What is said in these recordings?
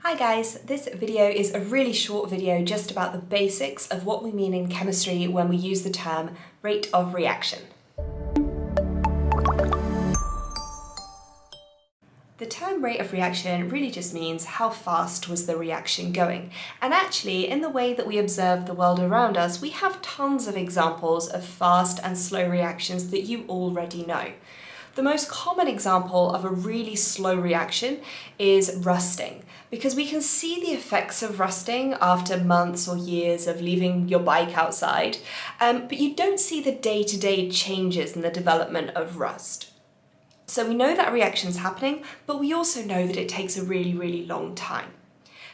Hi guys, this video is a really short video just about the basics of what we mean in chemistry when we use the term rate of reaction. The term rate of reaction really just means how fast was the reaction going. And actually, in the way that we observe the world around us, we have tons of examples of fast and slow reactions that you already know. The most common example of a really slow reaction is rusting, because we can see the effects of rusting after months or years of leaving your bike outside, but you don't see the day-to-day changes in the development of rust. So we know that a reaction is happening, but we also know that it takes a really long time.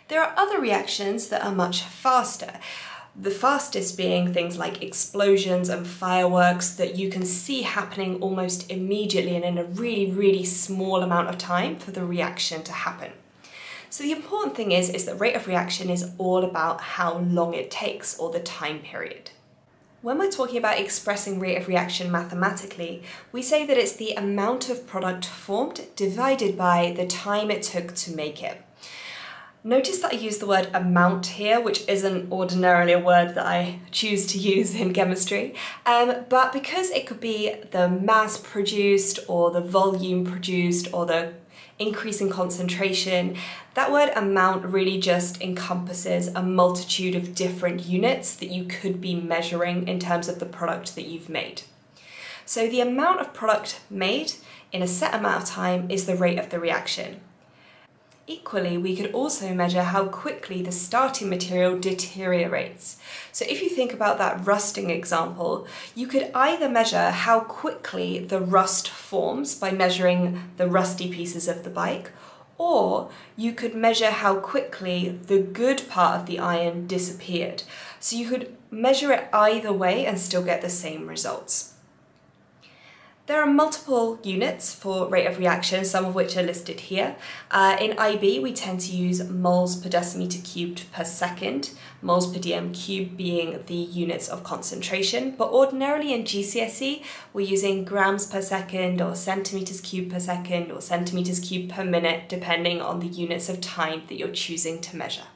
There are other reactions that are much faster. The fastest being things like explosions and fireworks that you can see happening almost immediately and in a really small amount of time for the reaction to happen. So the important thing is that rate of reaction is all about how long it takes, or the time period. When we're talking about expressing rate of reaction mathematically, we say that it's the amount of product formed divided by the time it took to make it. Notice that I use the word amount here, which isn't ordinarily a word that I choose to use in chemistry, but because it could be the mass produced or the volume produced or the increase in concentration, that word amount really just encompasses a multitude of different units that you could be measuring in terms of the product that you've made. So the amount of product made in a set amount of time is the rate of the reaction. Equally, we could also measure how quickly the starting material deteriorates. So if you think about that rusting example, you could either measure how quickly the rust forms by measuring the rusty pieces of the bike, or you could measure how quickly the good part of the iron disappeared. So you could measure it either way and still get the same results. There are multiple units for rate of reaction, some of which are listed here. In IB, we tend to use moles per decimeter cubed per second, moles per dm cubed being the units of concentration, but ordinarily in GCSE, we're using grams per second or centimeters cubed per second or centimeters cubed per minute, depending on the units of time that you're choosing to measure.